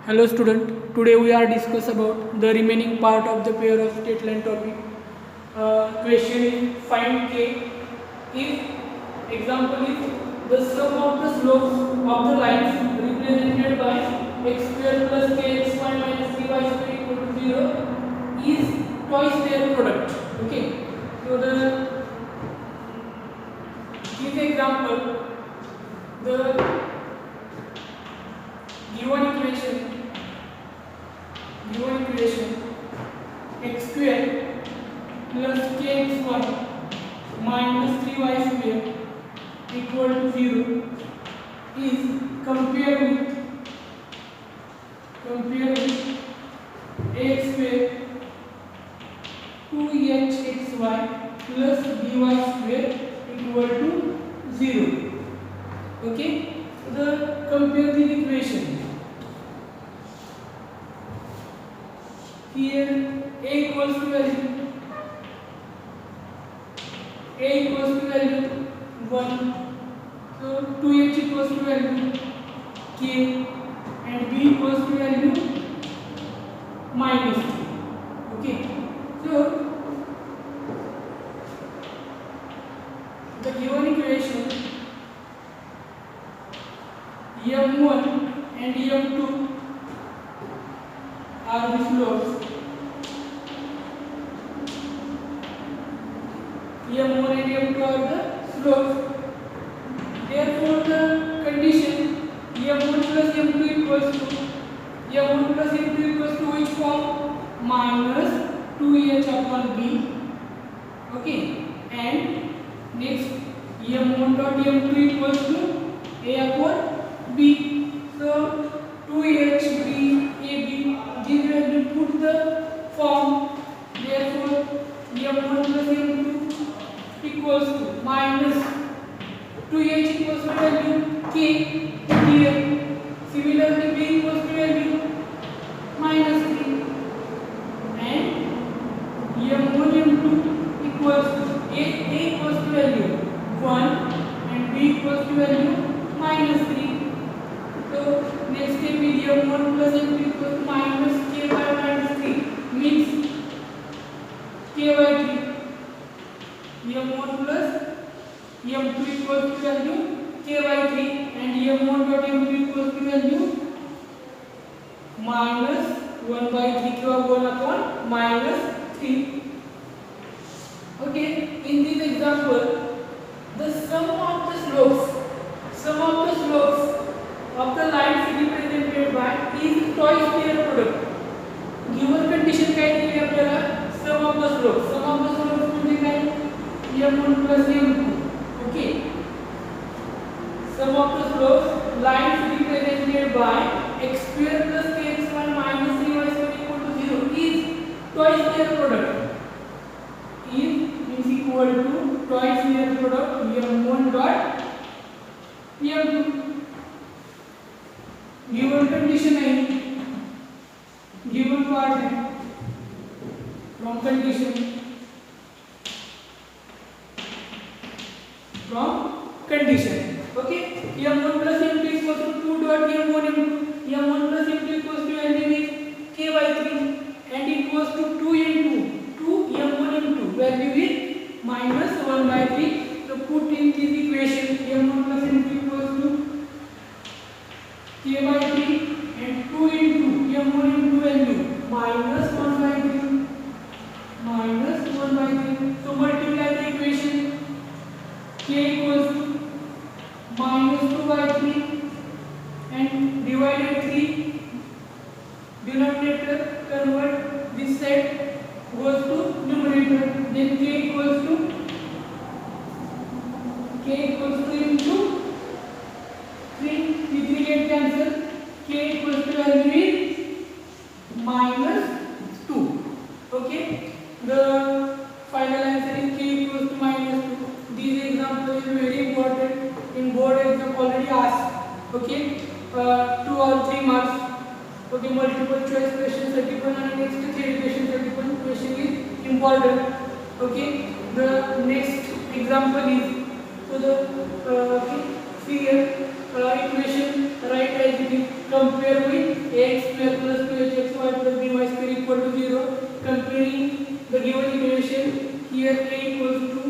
Hello student, today we are discuss about the remaining part of the pair of straight line topic. Question is find k if example is the sum of the slopes of the lines represented by x square plus kxy minus 3y square equal to 0 is twice their product. Okay, so the this example the given equation x square plus kxy minus 3y square equal to 0 is compared with ax square 2hxy plus by square equal to 0. Okay, the compare the equation. Here a equals to value 1, so 2h equals to value k and b equals to value minus 3. Okay, so the given equation m1 and m2 are the slopes. m1 and m2 are the slopes. Therefore, the condition m1 plus m2 equals to which form? Minus 2h upon b. Okay, and next m1 dot m2 equals to a upon b. So 2h b ab these will put the form. Therefore, m1 plus m2 equals to minus 2h equals to value k here. Similarly, b equals to value minus 3 and m1 m2 equals to a equals to value 1 and b equals to value minus 3. So next step is m1 plus m2 equals to minus k by minus 3 means k by 3. m1 plus m2 equals to value k by 3 and m1 dot m2 equals to value minus 1 by 3 k 1 upon minus 3. Okay, in this example, the sum of the slopes of the lines represented by is twice their product. Given condition काय दिली आपल्याला sum of the slopes म्हणजे काय m1 plus m2. Okay, sum of the slopes lines represented by x square plus kxy minus 3y square equal to 0 is twice their product. Is equal to twice their product m1 dot m2. given condition है, given part है from condition okay, m1 plus m2 equals to 2 dot m1 m1 plus m2 equals to value is k by 3 and equals to 2 into 2 m1 m2 value is minus 1 by 3. So put in this equation m1 plus m2 equals to k by 3 and 2 into m1 m2 value minus 1 by 3 So multiply the equation k equals to minus 2 by 3 and divided 3 denominator convert this side goes to numerator, then k equals to into 3 get cancel, k equals to value is minus 2. Okay, the final answer is k equals to minus 2. This example is very important in board exam, already asked. Okay, 2 or 3 marks. Okay, multiple choice question 31 and next theory question 31 question is important. Okay, the next example is so the see here equation write as it is compare with ax square plus 2hxy plus by square equal to 0. Comparing the given equation, here a equals to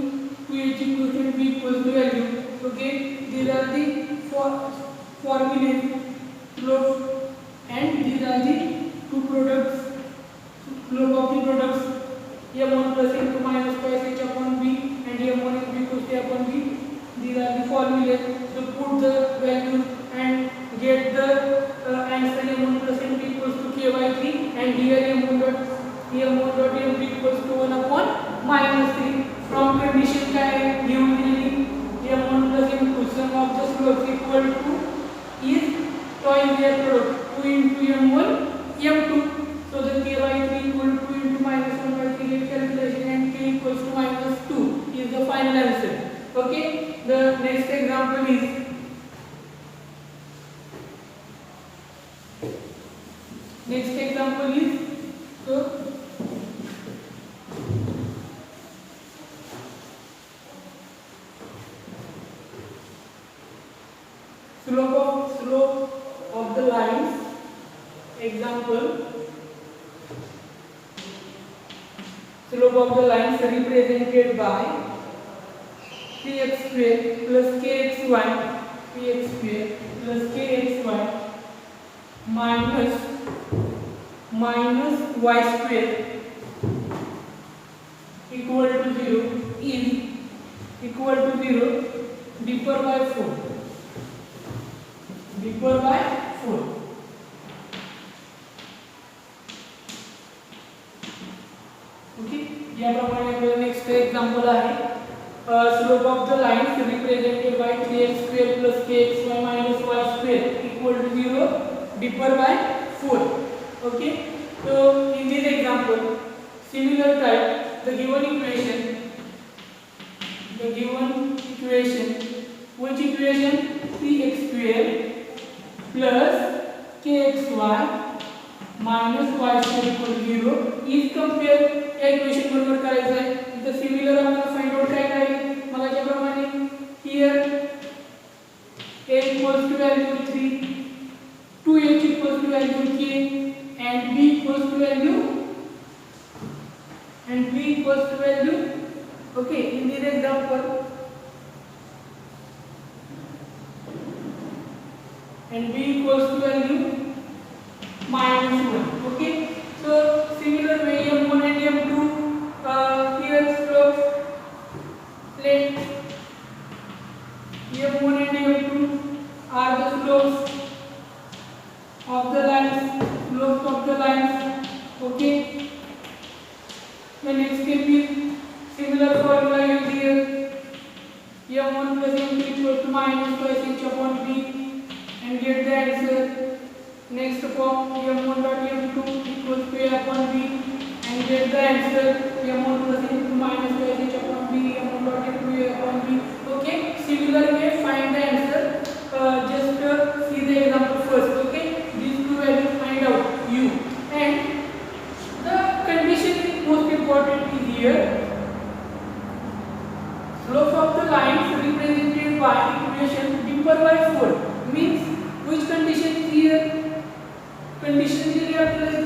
2h equals to b equals to value. Okay, these are the formulas, slope, and these are the two products, slope of the products, m1 plus m2 minus twice h upon b and m1 is b equals to a upon b. These are the formulas. So put the values and get the answer. m1 plus m2 equals to k by 3 and here m1 dot m2 equals to 1 upon minus 3. From condition का है given m1 plus m2 sum of the slopes equal to is twice their product 2 into m1 m2. So the k by 3 equal to 2 into minus 1 by 3 get calculation and k equals to minus 2 is the final answer. Okay, the next example is so slope of the lines. Example, slope of the lines represented by 3x square plus kxy, 3x square plus kxy minus y square equal to 0 is equal to 0 differ by 4. Differ by 4. Okay, याप्रमाणे आपल्याला next example आहे. Slope of the lines represented by 3x square plus kxy minus y square equal to 0 differ by 4. Okay, so in this example, similar type, the given equation, which equation, 3x square plus kxy minus y square equal to 0 is compared. या equation बरोबर करायचं आहे. इथे similar आपल्याला find out काय करायचं मगाच्या प्रमाणे. Here a equals to value 3, 2h equals to value k and b equals to value okay, in this example and b equals to value minus 1. Okay, so similar way m1 and m2 here slopes, let m1 and m2 are the slopes of the lines. Okay, the next step is similar formula used here. m1 plus m2 equals to minus twice h upon b and get the answer. Next form, m1 dot m2 equals to a upon b and get the answer. m1 plus m2 minus twice h upon b, m1 dot m2 a upon b. Okay, similar way find the answer. Just see the example first. Okay, these two values find out u, and the condition is most important is here. Slope of the lines represented by equation differ by 4 means which condition is here? Condition दिली आपल्याला इथे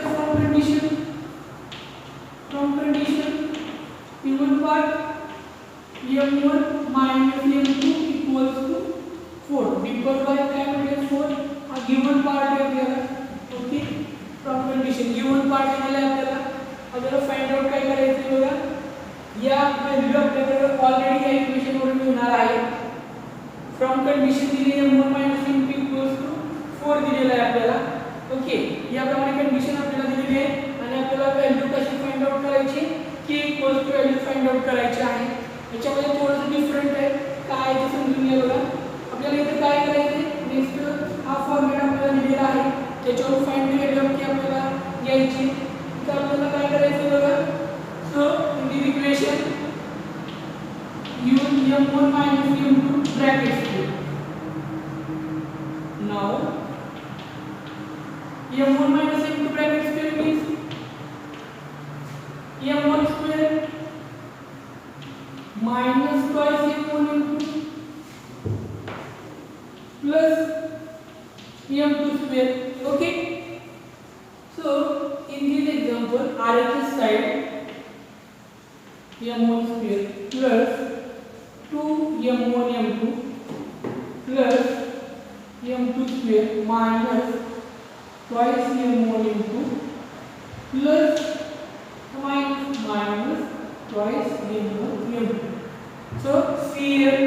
from condition given part m1 minus m2 equals to 4 differ by काय म्हणजे 4 हा given part आहे आपल्याला. Okay, from condition given part दिला आपल्याला फाइंड आउट काय करायचं बघा. या व्हॅल्यू आपल्याकडे ऑलरेडी या इक्वेशन वरून मिळणार आहे. फ्रॉम कंडिशन दिली m1 minus m2 equals to 4 दिलेला आहे आपल्याला. ओके, याप्रमाणे कंडिशन आपल्याला दिलेली आहे आणि आपल्याला व्हॅल्यू कशी फाइंड आउट करायची, k equals to value find out करायची आहे. याच्यामध्ये थोडंसं डिफरंट आहे काय ते समजून घ्या बघा. आपल्याला इथे काय करायचं, नेक्स्ट हा फॉर्मॅट आपल्याला दिलेला आहे त्याच्यावर फाइंड व्हॅल्यू की आपल्याला घ्यायची. तर आपल्याला काय करायचं बघा. So in this equation use m1 minus m2 brackets. Now m1 minus m2 bracket square means m1 square minus twice m1 m2 plus m2 square. Okay, So in this example, RHS side m1 square plus 2m1 m2 plus m2 square minus twice m1 m2 plus minus twice m1 m2. So see here,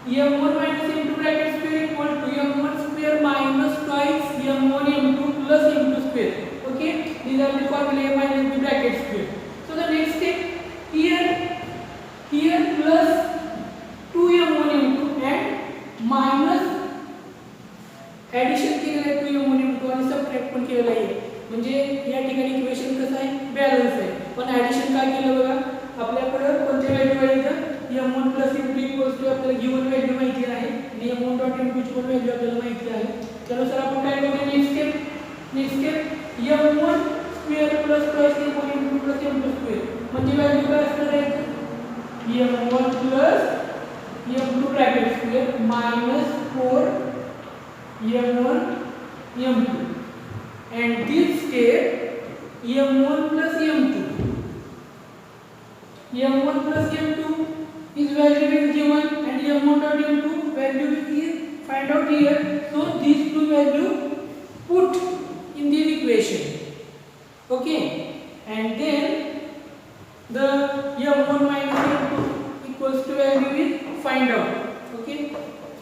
m1 minus m2 bracket square equal to m1 square minus twice m1 m2 plus m2 square. Okay, these are the formula a minus b bracket square. So the next step, here plus 2m1 m2 and minus addition केलेलं आहे 2m1 m2 आणि subtract पण केलेलं आहे. म्हणजे या ठिकाणी equation कसं आहे, बॅलन्स आहे. पण ॲडिशन काय केलं बघा, आपल्याकडे कोणते व्हॅल्यू आहे इथं, m1 plus m2 equals to आपल्याला गिवन व्हॅल्यू माहिती आहे आणि m1 डॉट m2 ची पण व्हॅल्यू आपल्याला माहिती आहे. त्यानुसार आपण काय करूया, next step m1 square plus twice m1 m2 plus m2 square म्हणजे व्हॅल्यू काय असणार आहे, m1 plus m2 bracket square minus 4 m1 m2 and this step m1 plus m2 is value is given and m1 dot m2 value is find out here. So these two value put in this equation. Okay, and then the m1 minus m2 equals to value is find out. Okay,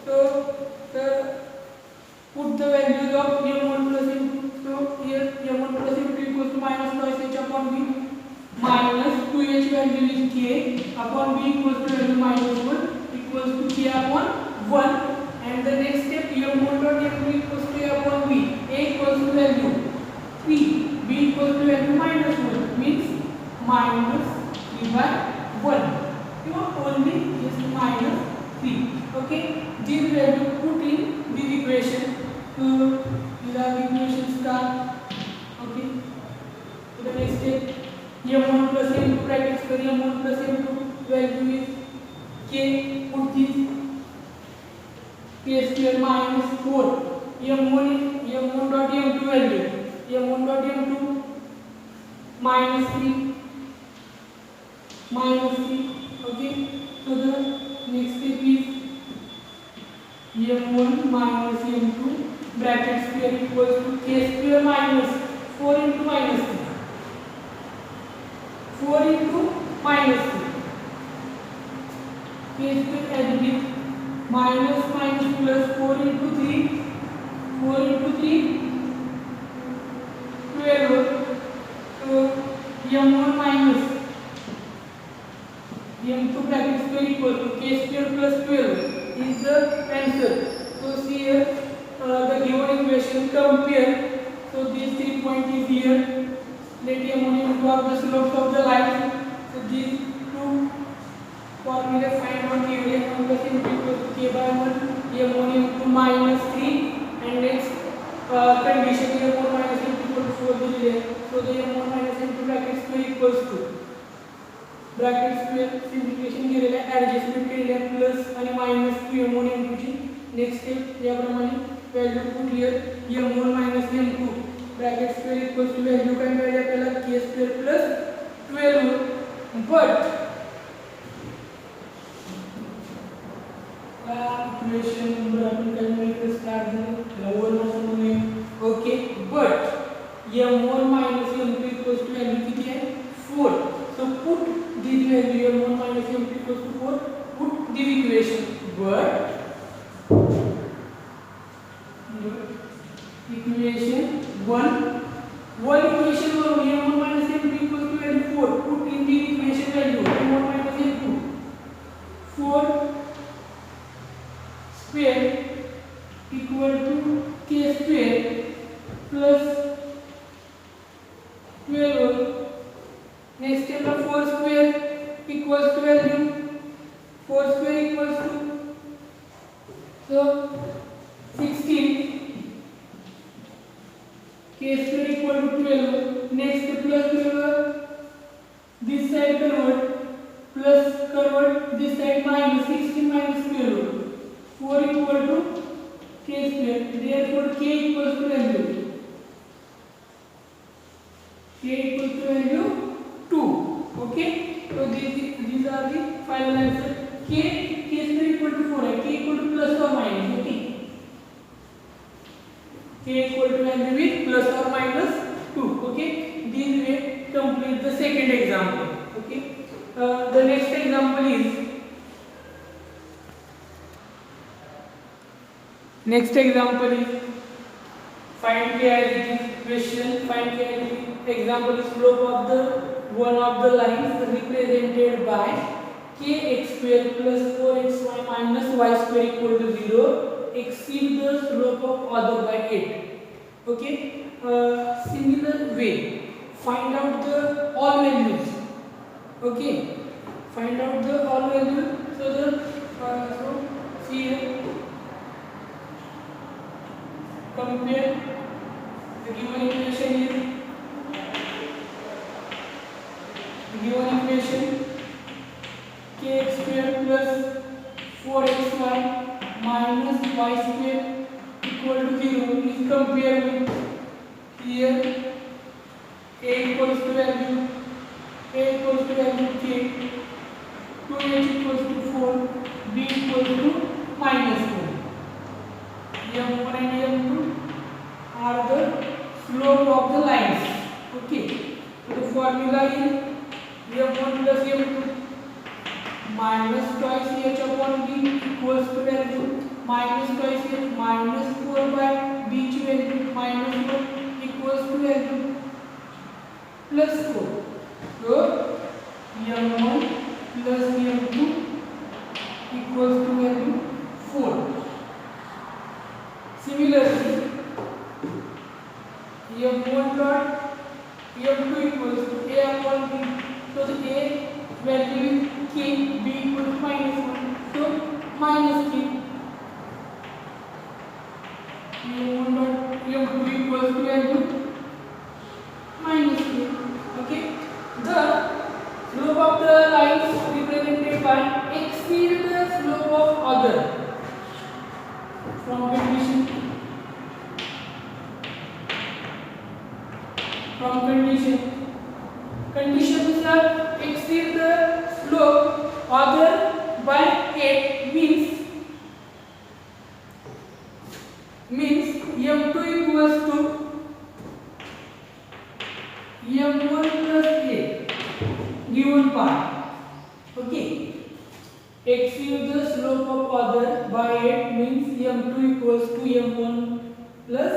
so put the values of m1 plus m2. So here m1 plus m2 equals to minus twice h upon b minus 2h value is k upon b equals to value minus 1 equals to k upon 1. And the next step, m1 dot m2 equals to a upon b. A equals to value 3, b equals to value minus 1 means minus 3 by 1. You know, only is minus 3. Okay, this value put in this equation. So these are the equations start. Okay, so the next step, m1 plus m2 brackets for m1 plus m2 value is k, put this k square minus 4 m1 dot m2 value m1 dot m2 minus 3 Okay, so the next step is m1 minus m2 bracket square equals to k square minus 4 into minus 3 k square additive minus plus 4 into 3 12. So m1 minus m2 bracket square equal to k square plus 12 is the answer. So see here, the given equation compare. So these 3 points is here. Let m1 m2 are the slopes of the line. So these two formula find out here, m1 plus m2 equals to k by 1, m1 m2 minus 3, and next condition m1 minus m2 equals to 4 दिलेले. So the m1 minus m2 bracket square equals to bracket square simplification केलेलं आहे, adjustment केलेलं आहे, plus आणि minus 2m1 m2 ची. Next step याप्रमाणे value put here m1 minus m2 bracket square equals to value काय मिळाली आपल्याला, k square plus 12. But equation number आपण काय मिळेल, स्टार्ट झालं लोअर नसणे. Okay, but m1 minus m2 equals to value किती आहे, 4. So put this value m1 minus m2 equals to 4. Put this equation, but equation 1 equation वरून m1 minus m2 equals to value 4. Put in the equation value m1 minus m2 4 square equal to k square plus 12. Next step, 4 square equals to value 4 square equals to 16, k square equal to 12. Next plus 12, this side convert, plus convert this side minus 16 minus 12, 4 equal to k square. Therefore k equals to value final answer k square equal to 4 है, k equal to plus और minus, okay, k equal to value with plus और minus 2, okay. These way complete the second example, okay. The next example is find k as it is question. Find k as it is example is slope of the one of the lines represented by kx square plus 4xy minus y square equal to 0 exceed the slope of other by 8, okay. Similar way find out the all values, okay, find out the all values. So see here, compare the given equation is kx square plus 4xy minus y square equal to 0 is compared with here a equals to value k, 2h equals to 4, b equals to minus 4. m1 and m2 are the slope of the lines, okay. So the formula is m1 plus m2 minus twice h upon b equals to value minus twice h minus 4 by b value minus 1 equals to value plus 4. So m1 plus m2 equals to value 4. Similarly, m1 dot m2 equals to a upon b. So the a value is k, b equals to minus 1. So minus k. m1 dot m2 equals to value minus k. Okay. The slope of the lines represented by exceed the slope of other from conditions are exceed the slope other by 8 means m2 equals to m1 plus a given part, okay. Exceed the slope of other by 8 means m2 equals to m1 plus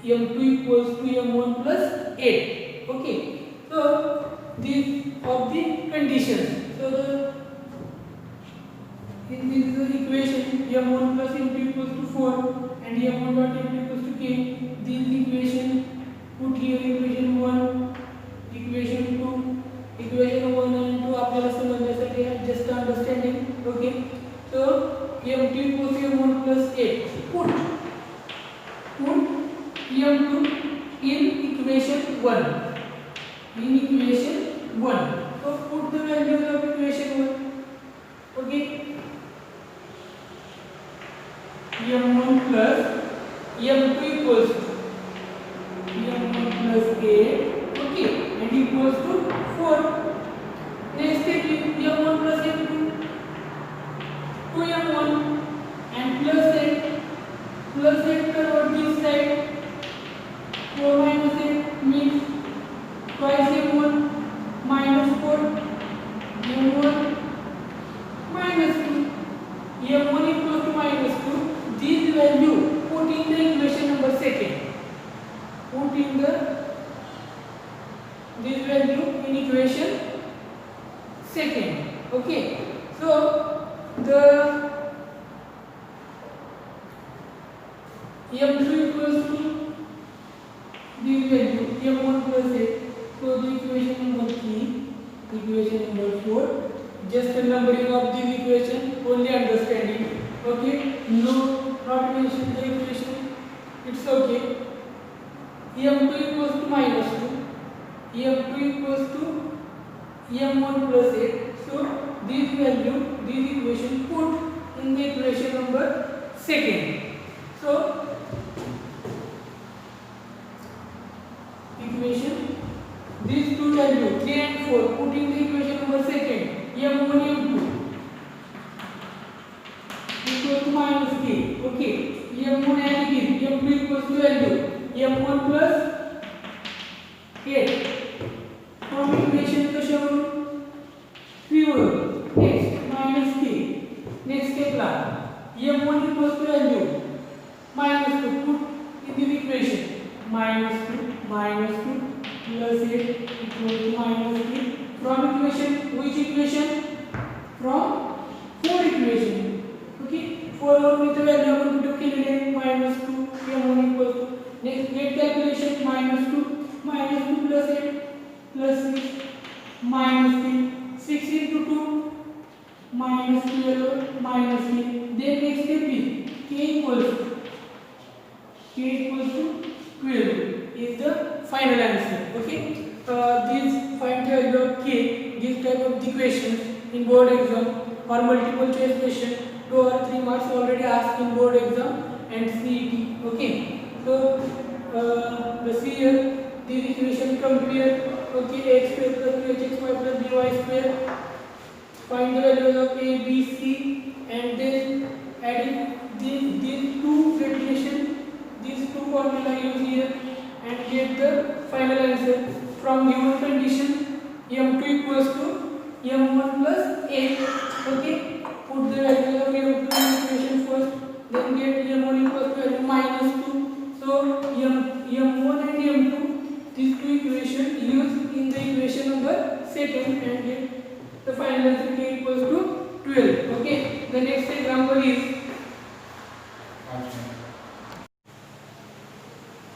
m1 plus 8, okay. So these of the conditions. So this is the equation m1 plus m2 equals to 4 and m1 dot m2 equals to k. This equation put here equation 1, equation 2, equation 1 and 2 आपल्याला समजण्यासाठी आहे just understanding, okay. So m2 equals to m1 plus 8. Put m2 in equation 1. So put the values of equation 1, okay. m1 plus m2 equals to m1 plus 8, okay, and equals to 4. Next step is m1 plus m2, 2m1 and plus 8 convert this side, 4 minus 8 means twice m1 minus 4, m1 minus 2, m1 equals to minus 2. This value put in the equation number second. Put in this value in equation second, okay. So the m2 equals to this value m1 plus 8. So the equation number 3, equation number 4, just the numbering of this equation, only understanding, okay. No, not mention the equation, it's okay. m2 equals to minus 2, m2 equals to m1 plus 8. So this value, this equation put in the equation number second. So equation, these two values 3 and 4 put in the equation number second, m1 m2 -2 plus 8 equal to -3. From equation, which equation? From 4 equation. Okay, 4 और with the value आपण कुठे केलेले -2 m1 equal to next get calculation -2 plus 8 plus 6 -3 6 into 2 -12 -3. Then next step is k equals to 12 is the final answer. Okay, these find the value of k, this type of equations in board exam or multiple choice question 2 or 3 marks already asked in board exam and CET. Okay, so see here this equation compare. Okay, x square plus 2hxy plus by square, find the values of a, b, c, and then adding these two relation, these two formula use here and get the final answer from given condition. m2 equals to m1 plus a. Okay, put the values of m2 in equation first, then get m1 equals to -2. So m1 and m2, these two equations used in the equation number second and get the final answer k equals to 12. Okay, the next example is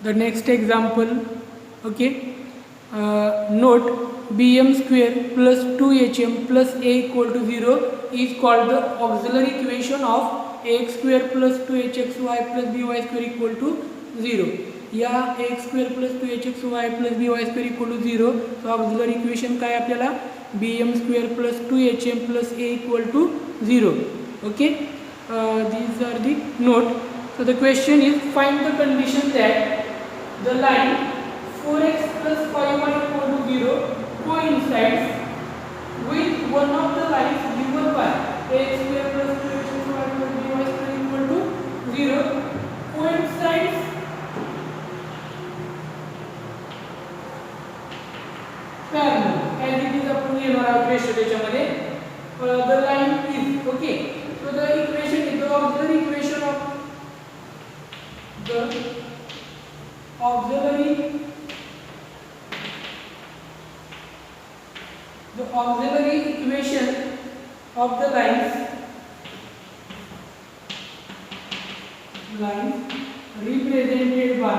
the next example. Okay, note bm square plus 2hm plus a equal to 0 is called the auxiliary equation of ax square plus 2hxy plus by square equal to 0. या ax square plus 2hxy plus by square equal to 0. So auxiliary equation काय आपल्याला bm square plus 2hm plus a equal to 0. Okay, these are the note. So the question is find the condition that the line 4x plus 5y equal to 0 coincides with one of the lines given by ax square plus 2hxy plus by square equal to 0 coincides parallel as it is आपण येणार आहोत ratio त्याच्यामध्ये. The line is okay. So the equation is the auxiliary equation of the auxiliary equation of the lines represented by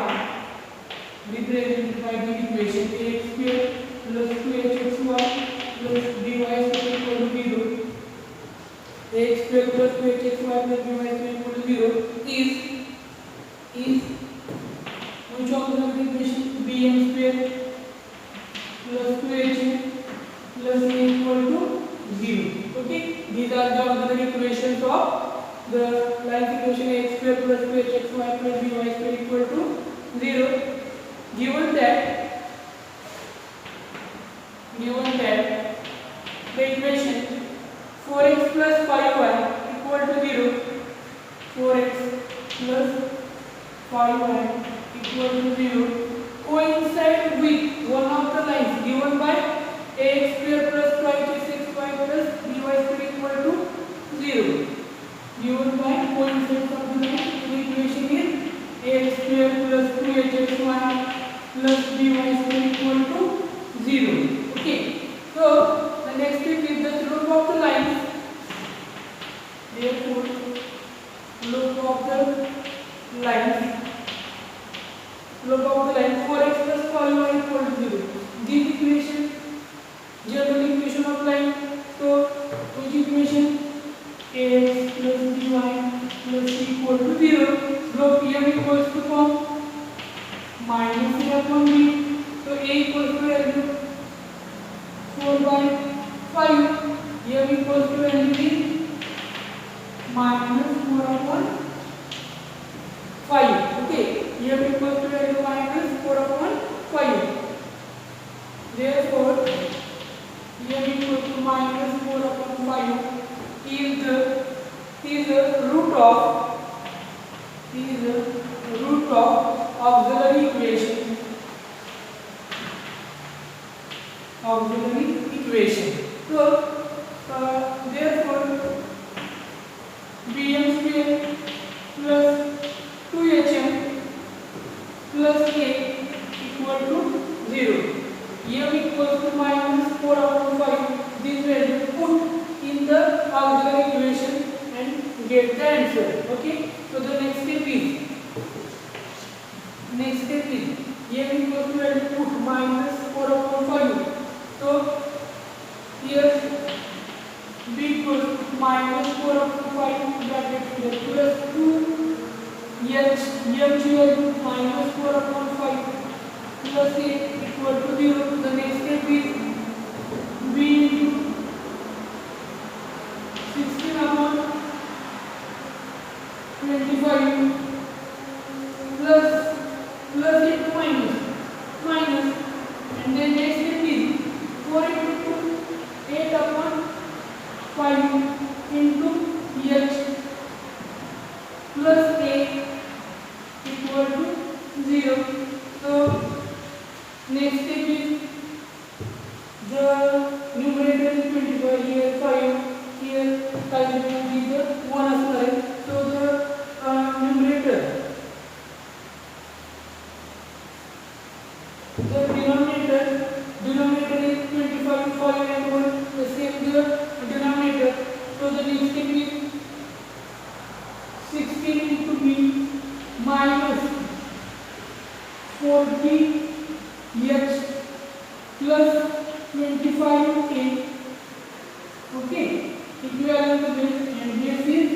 the equation ax square plus 2hxy plus by square equal to 0. ax square plus 2hxy plus by square equal to 0 is which auxiliary equation? bm square plus 2hn plus a equal to 0. Okay, these are the auxiliary equations of the line equation ax square plus 2hxy plus by square equal to 0. Given that the equation 4x plus 5y equal to 0, 4x plus 5y equal to 0 coincide with one of the lines given by ax square plus 2hxy plus by square equal to 0. Given by coincidence of the line, the equation is ax square plus 2hxy plus by square equal to 0. Okay, so the next step is the slope of the line. Therefore, slope of the line 4x plus 5y equal to 0. This equation, general equation of line. So which equation? ax plus by plus c equal to 0. Slope m equals to form minus a upon b. So a equals to value 4 by 5. m equals to value minus 4 upon 5. Okay, m equals to value minus 4 upon 5. Therefore, m equals to minus 4 upon 5 is the root of auxiliary equation. So therefore bm square plus 2hm plus a equal to 0. M equals to minus 4 upon 5. This value put in the auxiliary equation and get the answer. Okay. So the next step is M equals to value put minus 4 upon 5. So here B equals to minus 4 upon 5 bracket plus 2 H value minus 4 upon 5 plus a equal to 0. The next step is B into 16 upon 25 plus into minus and then next step is 4 into 8 upon 5 into H plus a equal to 0. So next step is the numerator is 25, here 5, here calculation is the 1 as well. So the numerator, the denominator is 25, 5 and 1, the same the denominator. So the next step is 16 into b minus 40h plus 25a. Okay, equivalent to this, and this is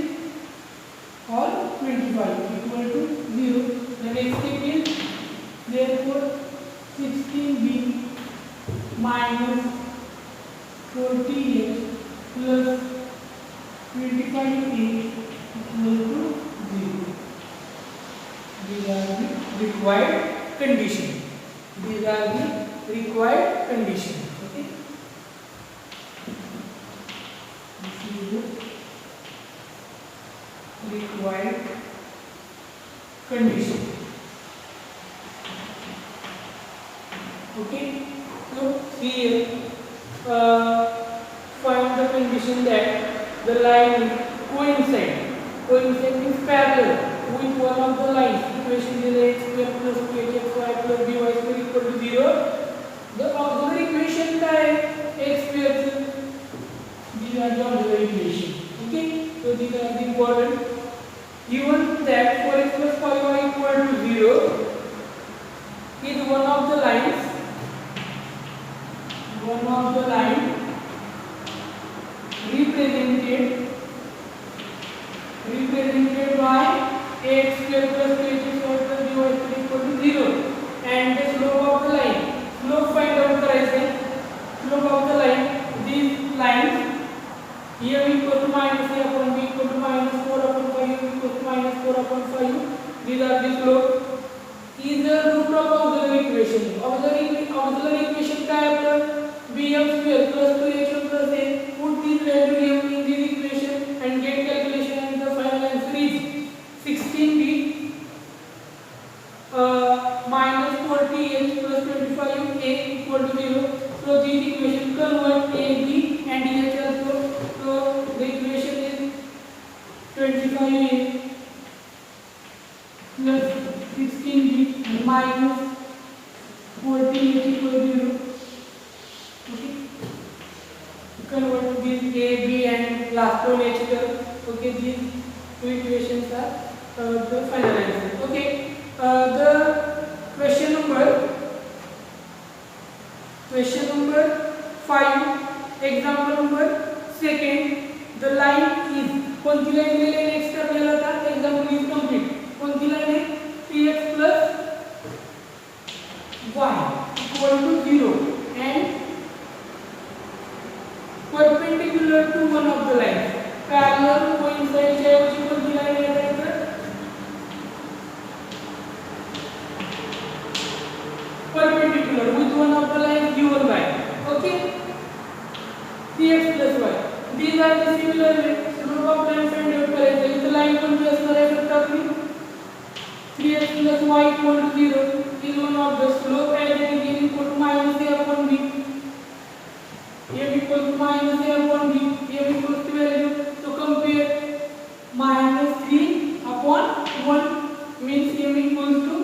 all 25 equal to 0. The next step is therefore 16b minus 40h plus 25a equal to 0. These are the required conditions. These are the required conditions. Okay. This is the required condition. Okay. So here find the condition that the line coincide means parallel with one of the lines. Equation is x square plus 2hxy plus by square equal to 0. The auxiliary equation का है x square. These are the auxiliary equation. Okay. So these are the important. Given that 4x plus 5y equal to 0 is one of the lines represented by x square plus 2hxy plus by square equal to 0, and the slope of the line, slope find out करायचे. Slope of the line, these lines m equal to minus a upon b equal to minus 4 upon 5 equal to minus 4 upon 5. These are the slope. Is the root of auxiliary equation. Auxiliary equation का है अपना bm square plus 2hm plus a. Put this value m in this equation and get calculation, and the final answer is 16b minus 40h plus 25a equal to 0. So this equation convert a, b and h also. So the equation is 25a plus 16b minus 40h equal to 0. Okay. Convert this a, b and last one h term. Okay, these two equations are the final answer. Okay. The question number 5, example number 2. The line is कोणती line ले लेने external आता. Example is complete. कोणती line है 3x plus y equal to 0 and perpendicular to one of the lines. Parallel coincide च्या कोणती line आहे इथे perpendicular with one of the lines given by. Okay, 3x plus y. These are the similar slope of line find out करायचे. इथे line कोणती असणार आहे फक्त आपली 3x plus y equal to 0 is one of the slope, and then again equal to minus a upon b. m equal to minus a upon b. m equals to value. So compare minus 3 upon 1 means m equals to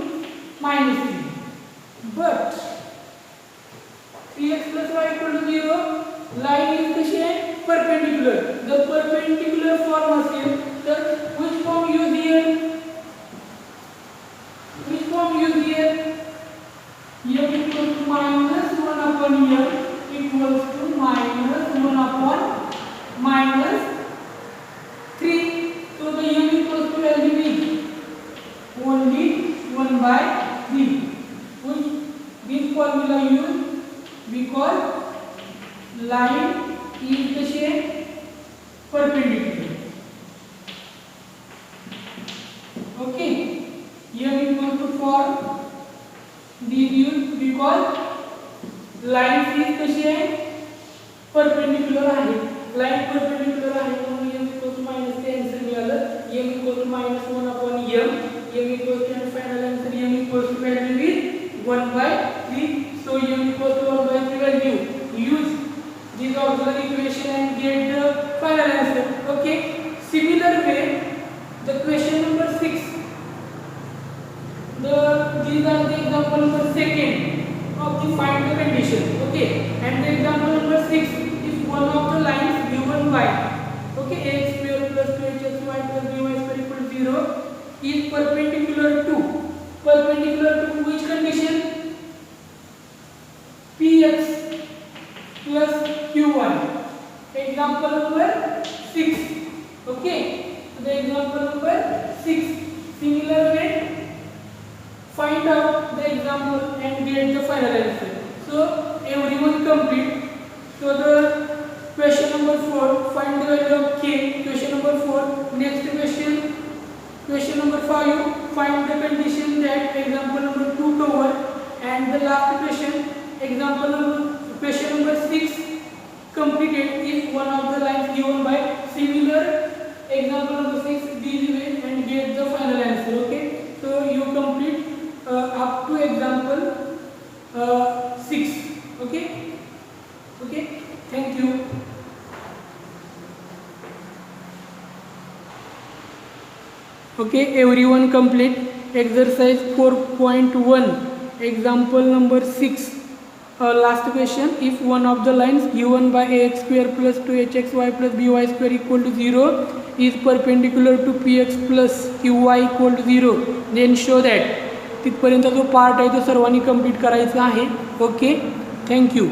minus 3. But 3x plus y equal to 0, line is कशी आहे perpendicular. The perpendicular form असेल तर which form use here? Which form use here? M equals to minus 1 upon M equals to minus 1 upon minus 3. So the M equals to value is only 1 by 3. Which this formula used because line is the shape perpendicular. Okay, M equals to form this used because line is the shape perpendicular आहे. Line perpendicular आहे म्हणून M equals to minus ते answer मिळालं. M equals to minus 1 upon M. M equals to, and final answer M equals to value is 1 by 3. So M equals to 1 by 3 value. Use this auxiliary equation and get the final answer. Okay. Similar way, the question number 6. These are the example number 2 of the find the condition. Okay. And the example number 6 is one of the lines given by. Okay. Ax square plus 2hxy plus by square equal to 0 is perpendicular to which condition? Px plus qy. Example number 6. Okay. So the example number 6. Similar way, find out the example and get the final answer. So everyone complete. So the question number 4, find the value of k. Question number 4. Next question number 5, find the condition that example number 2 cover. And the last question number 6 completed if one of the lines given by similar example number 6 this way and get the final answer. Okay, so you complete up to example 6. Okay, thank you. Okay, everyone complete exercise 4.1 example number 6. Last question, if one of the lines given by ax square plus 2hxy plus by square equal to 0 is perpendicular to px plus qy equal to 0, then show that. तिथपर्यंत जो part आहे तो सर्वांनी complete करायचा आहे. Okay, thank you.